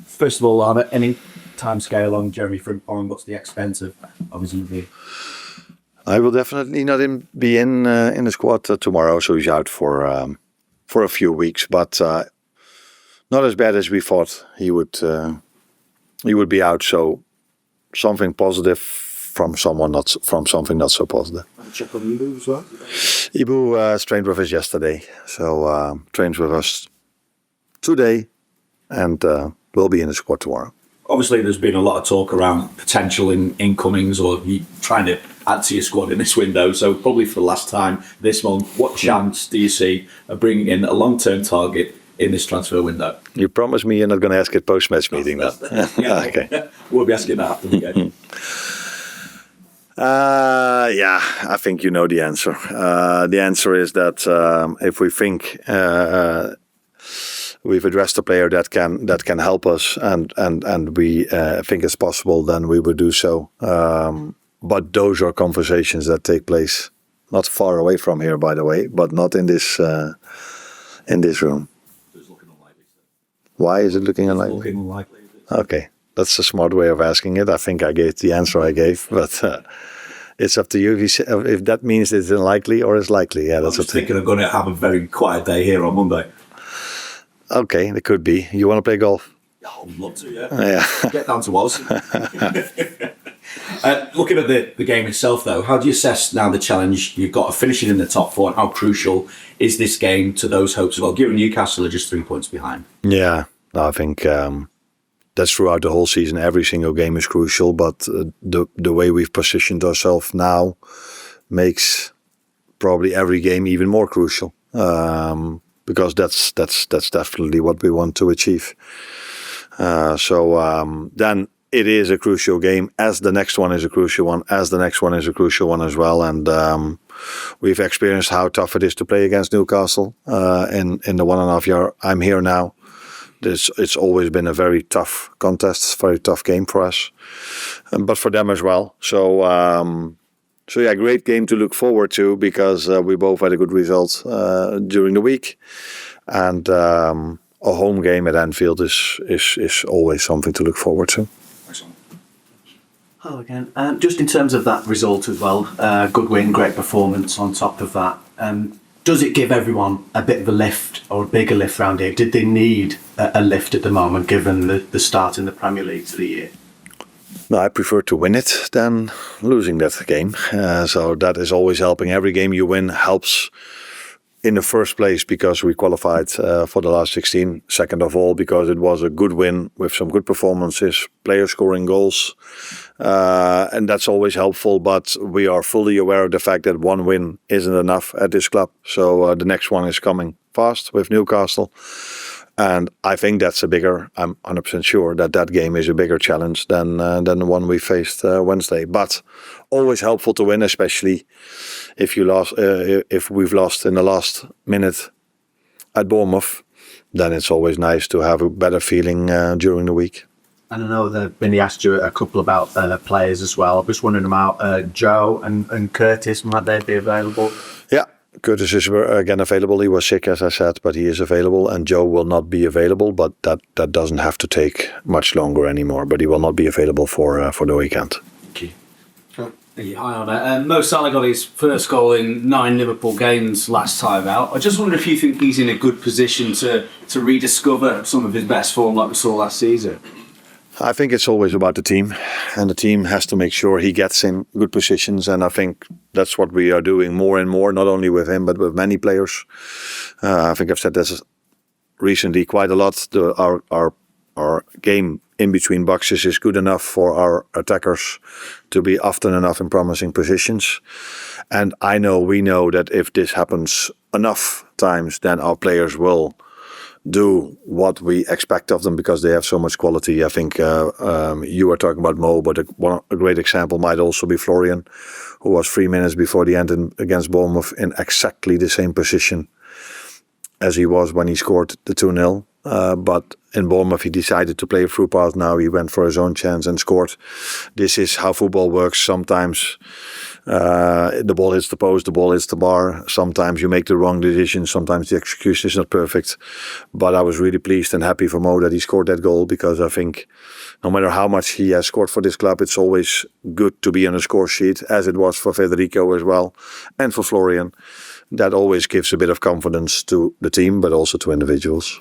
First of all, Arne, any timescale on Jeremie Frimpong? What's the extent of his injury? I will definitely not be in the squad tomorrow, so he's out for a few weeks, but not as bad as we thought he would be out. So something positive from something not so positive. Check on Ibu as well. Ibu trained with us yesterday, so trains with us today, and will be in the squad tomorrow. Obviously, there's been a lot of talk around potential incomings or you trying to add to your squad in this window. So probably for the last time this month, what chance do you see of bringing in a long-term target in this transfer window? You promise me you're not going to ask it post-match meeting then? Yeah, Okay. We'll be asking that after the game. Yeah, I think you know the answer. The answer is that if we think we've addressed a player that can help us and we think it's possible, then we would do so. But those are conversations that take place not far away from here, by the way, but not in this room. It's looking unlikely. Why is it looking unlikely? It's looking unlikely. Okay, that's a smart way of asking it. I think I gave the answer I gave, but it's up to you if that means it's unlikely or it's likely. Yeah, that's I'm just thinking I'm going to have a very quiet day here on Monday. Okay, it could be. You want to play golf? Oh, I'd love to, yeah. Yeah. Get down to Oz. Looking at the game itself, though, how do you assess now the challenge you've got of finishing in the top four, and how crucial is this game to those hopes as well, given Newcastle are just 3 points behind? Yeah, I think that's throughout the whole season. Every single game is crucial, but the way we've positioned ourselves now makes probably every game even more crucial. Because that's definitely what we want to achieve. So then it is a crucial game, as the next one is a crucial one, as the next one is a crucial one as well. And we've experienced how tough it is to play against Newcastle in the 1.5 year I'm here now. It's always been a very tough contest, very tough game for us, but for them as well. So yeah, great game to look forward to because we both had a good result during the week, and a home game at Anfield is always something to look forward to. Excellent. Hello again. Just in terms of that result as well, good win, great performance on top of that. Does it give everyone a bit of a lift or a bigger lift around here? Did they need a lift at the moment given the start in the Premier League to the year? No, I prefer to win it than losing that game. So that is always helping. Every game you win helps in the first place because we qualified for the last 16. Second of all, because it was a good win with some good performances, players scoring goals. And that's always helpful. But we are fully aware of the fact that one win isn't enough at this club. So the next one is coming fast with Newcastle. And I think I'm 100% sure that game is a bigger challenge than the one we faced Wednesday. But always helpful to win, especially if we've lost in the last minute at Bournemouth. Then it's always nice to have a better feeling during the week. And I know that Vinny asked you a couple about players as well. I was wondering about Joe and Curtis. Might they be available? Yeah. Curtis is again available. He was sick, as I said, but he is available. And Joe will not be available, but that doesn't have to take much longer anymore. But he will not be available for the weekend. Thank you. Hi, Arne. Mo Salah got his first goal in 9 Liverpool games last time out. I just wonder if you think he's in a good position to rediscover some of his best form like we saw last season. I think it's always about the team, and the team has to make sure he gets in good positions, and I think that's what we are doing more and more, not only with him, but with many players. I think I've said this recently quite a lot. Our game in between boxes is good enough for our attackers to be often enough in promising positions. And we know that if this happens enough times, then our players will do what we expect of them because they have so much quality. I think you were talking about Mo, but a great example might also be Florian, who was 3 minutes before the end against Bournemouth in exactly the same position as he was when he scored the 2-0. But in Bournemouth, he decided to play a through pass. Now he went for his own chance and scored. This is how football works. Sometimes The ball hits the post, the ball hits the bar. Sometimes you make the wrong decision. Sometimes the execution is not perfect. But I was really pleased and happy for Mo that he scored that goal, because I think no matter how much he has scored for this club, it's always good to be on a score sheet, as it was for Federico as well, and for Florian. That always gives a bit of confidence to the team, but also to individuals.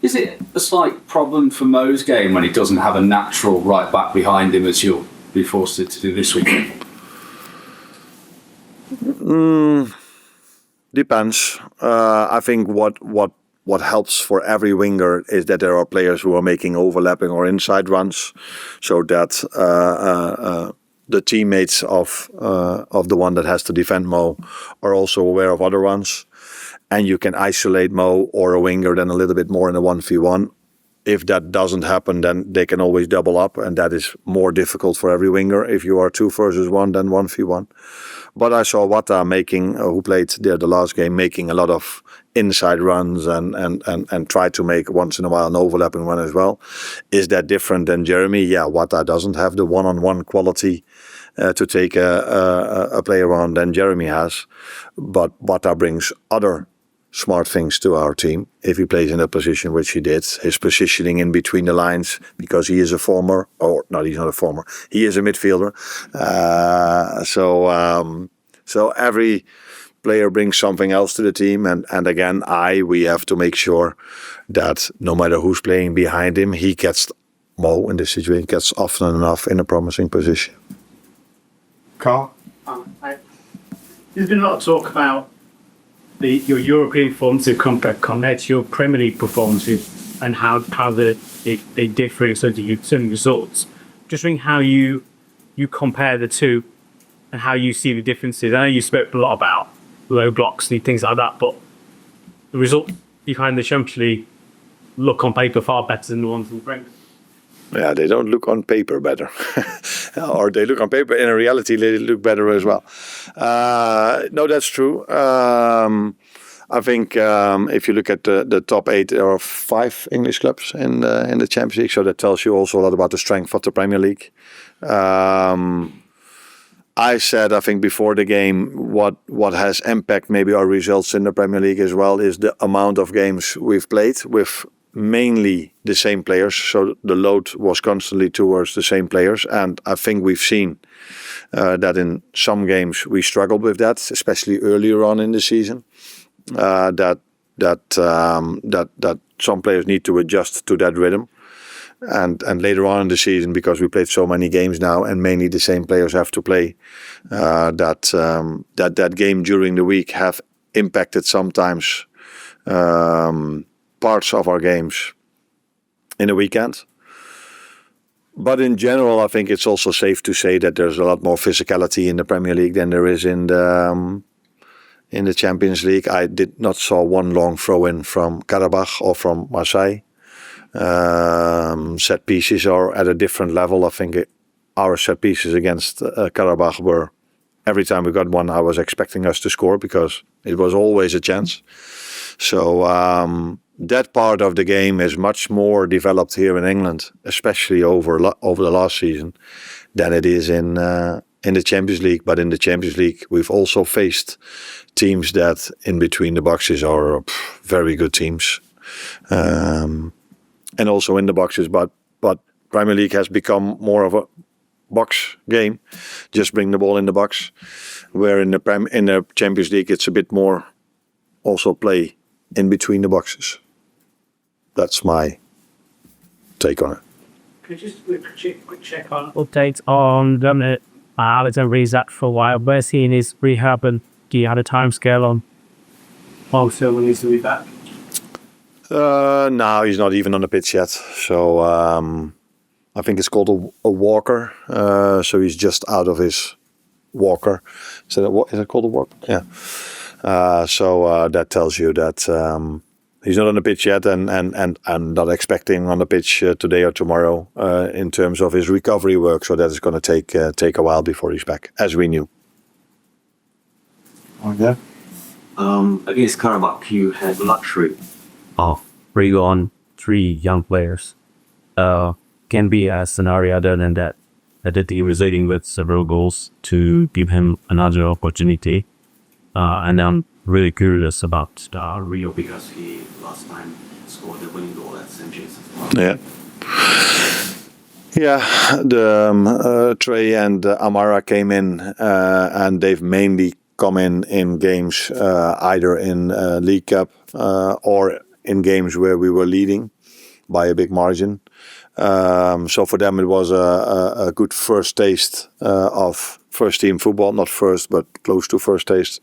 Is it a slight problem for Mo's game when he doesn't have a natural right back behind him, as you'll be forced to do this week? Depends. I think what helps for every winger is that there are players who are making overlapping or inside runs, so that the teammates of the one that has to defend Mo are also aware of other runs, and you can isolate Mo or a winger then a little bit more in a 1v1. If that doesn't happen, then they can always double up, and that is more difficult for every winger if you are 2 versus 1 than 1v1. But I saw Wata making, who played there the last game, making a lot of inside runs and try to make once in a while an overlapping run as well. Is that different than Jeremie? Yeah, Wata doesn't have the one-on-one quality to take a player on than Jeremie has. But Wata brings other smart things to our team if he plays in a position which he did. His positioning in between the lines, because he is a former, or no, he's not a former, he is a midfielder. So every player brings something else to the team, and again, we have to make sure that no matter who's playing behind him, he gets, Mo in this situation, gets often enough in a promising position. Carl? There's been a lot of talk about your European performances compared to your Premier League performances, and how they differ in certain results. Just wondering how you compare the two and how you see the differences. I know you spoke a lot about low blocks and things like that, but the results behind the Champions League look on paper far better than the ones in the Premier League. Yeah, they don't look on paper better. Or they look on paper, in reality they look better as well. No, that's true. I think if you look at the top 8, there are 5 English clubs in the Champions League, so that tells you also a lot about the strength of the Premier League. I said, I think before the game, what has impacted maybe our results in the Premier League as well is the amount of games we've played with mainly the same players. So the load was constantly towards the same players, and I think we've seen that in some games we struggled with that, especially earlier on in the season. That some players need to adjust to that rhythm. And later on in the season, because we played so many games now and mainly the same players have to play, that game during the week have impacted sometimes parts of our games in the weekend. But in general, I think it's also safe to say that there's a lot more physicality in the Premier League than there is in the Champions League. I did not saw one long throw-in from Qarabag or from Marseille. Set pieces are at a different level. I think our set pieces against Qarabag were, every time we got one, I was expecting us to score because it was always a chance. So that part of the game is much more developed here in England, especially over the last season, than it is in the Champions League. But in the Champions League, we've also faced teams that in between the boxes are very good teams. And also in the boxes, but Premier League has become more of a box game. Just bring the ball in the box. Where in the Champions League, it's a bit more also play in between the boxes. That's my take on it. Could you just quick check on updates on Alexander Isak for a while? Where's he in his rehab, and do you have a timescale on also when he's to be back? No, he's not even on the pitch yet. So I think it's called a walker. So he's just out of his walker. Is it called a walker? Yeah. So that tells you that he's not on the pitch yet, and I'm not expecting on the pitch today or tomorrow in terms of his recovery work. So that is going to take a while before he's back, as we knew. Okay. Against Qarabag, you had the luxury of bring on 3 young players. Can be a scenario other than that that he was leading with several goals to give him another opportunity. And I'm really curious about Rio because he last time scored the winning goal at St. James. Yeah. Yeah, Trey and Amara came in, and they've mainly come in games either in League Cup or in games where we were leading by a big margin. So for them it was a good first taste of first team football, not first but close to first taste.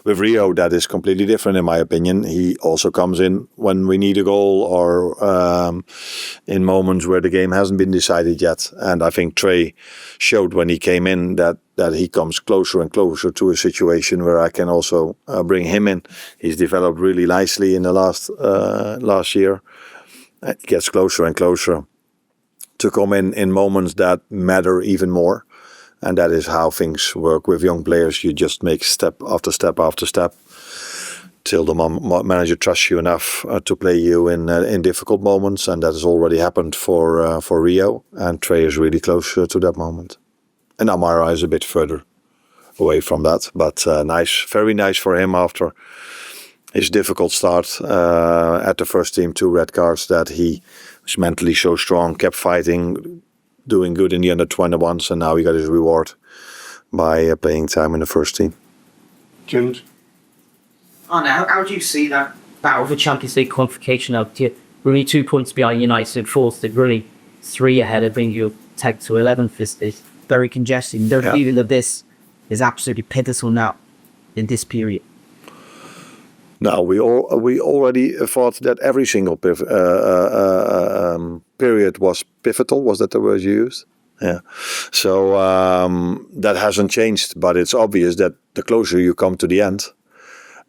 With Rio, that is completely different in my opinion. He also comes in when we need a goal or in moments where the game hasn't been decided yet. And I think Trey showed when he came in that he comes closer and closer to a situation where I can also bring him in. He's developed really nicely in the last year. He gets closer and closer to come in moments that matter even more. And that is how things work with young players. You just make step after step after step till the manager trusts you enough to play you in difficult moments. And that has already happened for Rio. And Trey is really close to that moment. And Amara is a bit further away from that. But nice, very nice for him after his difficult start at the first team, 2 red cards, that he was mentally so strong, kept fighting, doing good in the under-21s, and now he got his reward by playing time in the first team. James? Arne, how do you see that battle for Champions League qualification out here? We're only 2 points behind United in fourth. They're really 3 ahead of being you tag to 11th. It's very congested. The feeling of this is absolutely pivotal now in this period. Now we already thought that every single period was pivotal. Was that the word you used? Yeah. So that hasn't changed, but it's obvious that the closer you come to the end,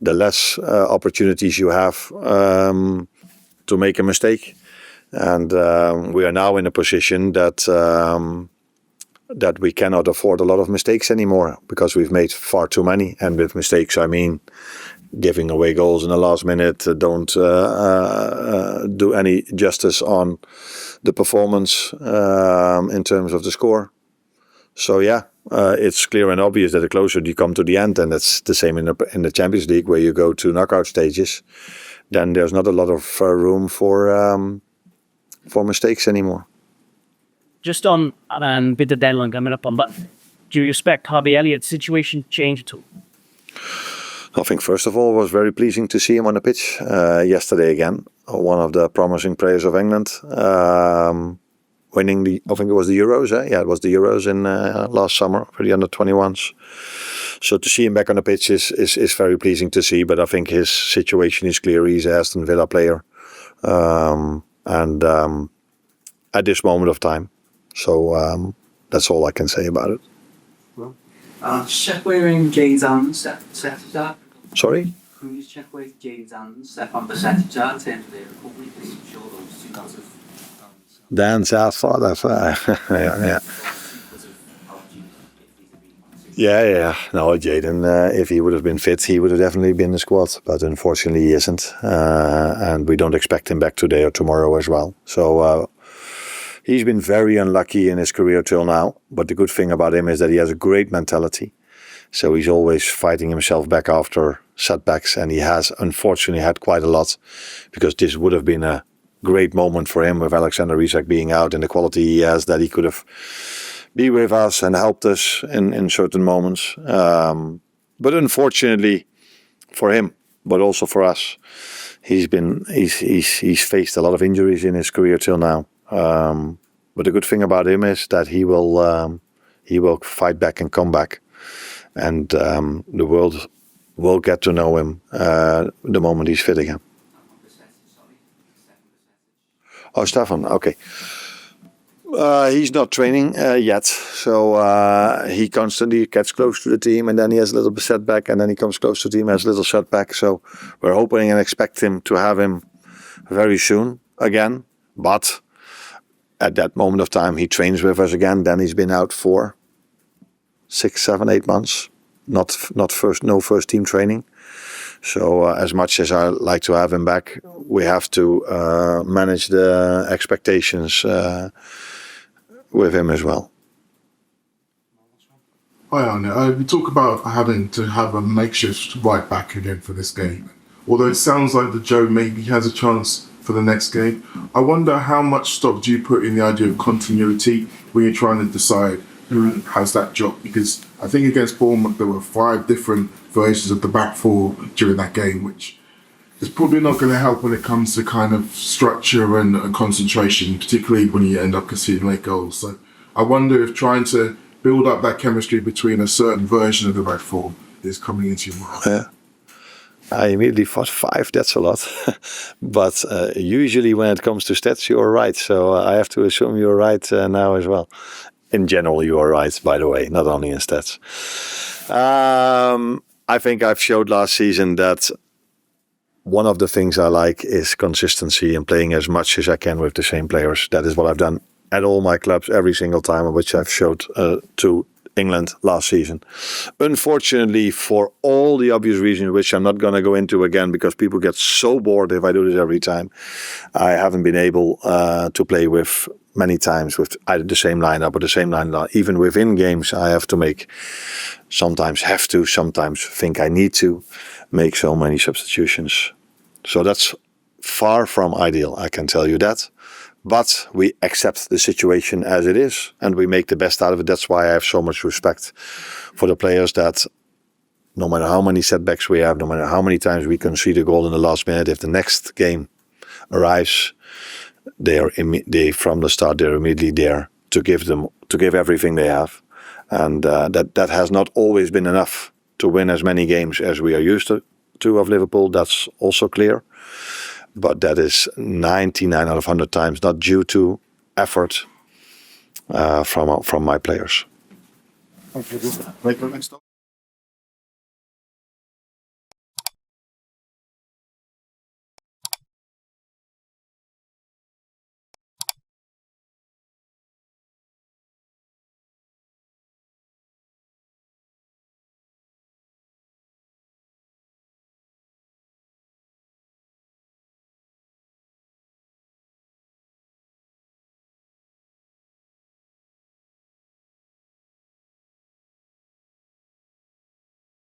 the less opportunities you have to make a mistake. And we are now in a position that we cannot afford a lot of mistakes anymore because we've made far too many. And with mistakes, I mean giving away goals in the last minute, don't do any justice on the performance in terms of the score. So yeah, it's clear and obvious that the closer you come to the end, and that's the same in the Champions League where you go to knockout stages, then there's not a lot of room for mistakes anymore. Just on and with the deadline coming up on, but do you expect Harvey Elliott's situation change at all? I think first of all it was very pleasing to see him on the pitch yesterday again. One of the promising players of England, winning I think it was the Euros. Yeah, it was the Euros in last summer for the under-21s. So to see him back on the pitch is very pleasing to see. But I think his situation is clear. He's an Aston Villa player, and at this moment of time. So that's all I can say about it. Check wearing Danns and Bajcetic. Sorry? Can you check where Danns and Bajcetic are in terms of their recovery? I'm sure those 2 guys have Dan's our father. Yeah. Yeah. No, Jaden, if he would have been fit, he would have definitely been in the squad. But unfortunately, he isn't. And we don't expect him back today or tomorrow as well. So he's been very unlucky in his career till now. But the good thing about him is that he has a great mentality. So he's always fighting himself back after setbacks. And he has, unfortunately, had quite a lot. Because this would have been a great moment for him with Alexander Isak being out and the quality he has, that he could have be with us and helped us in certain moments. But unfortunately for him, but also for us, he's faced a lot of injuries in his career till now. But the good thing about him is that he will fight back and come back, and the world will get to know him the moment he's fit again. Oh, Stefan, okay. He's not training yet, so he constantly gets close to the team, and then he has a little bit setback, and then he comes close to the team, has a little setback. So we're hoping and expect him to have him very soon again. But at that moment of time, he trains with us again. Then he's been out for 6, 7, 8 months, no first team training. So as much as I like to have him back, we have to manage the expectations with him as well. Hi Arne, we talk about having to have a makeshift right back again for this game. Although it sounds like the Joe maybe has a chance for the next game, I wonder how much stock do you put in the idea of continuity when you're trying to decide who has that job? Because I think against Bournemouth there were 5 different versions of the back four during that game, which is probably not going to help when it comes to kind of structure and concentration, particularly when you end up conceding late goals. So I wonder if trying to build up that chemistry between a certain version of the back four is coming into your mind. Yeah. I immediately thought 5, that's a lot. But usually when it comes to stats, you're right. So I have to assume you're right now as well. In general, you are right, by the way, not only in stats. I think I've showed last season that one of the things I like is consistency and playing as much as I can with the same players. That is what I've done at all my clubs every single time, which I've showed to England last season. Unfortunately, for all the obvious reasons, which I'm not going to go into again because people get so bored if I do this every time, I haven't been able to play with many times with either the same lineup or the same lineup. Even within games, I have to make, sometimes think I need to make so many substitutions. So that's far from ideal, I can tell you that. But we accept the situation as it is and we make the best out of it. That's why I have so much respect for the players that no matter how many setbacks we have, no matter how many times we concede a goal in the last minute, if the next game arrives, they from the start they're immediately there to give everything they have. And that has not always been enough to win as many games as we are used to of Liverpool. That's also clear. But that is 99 out of 100 times not due to effort from my players. Thank you.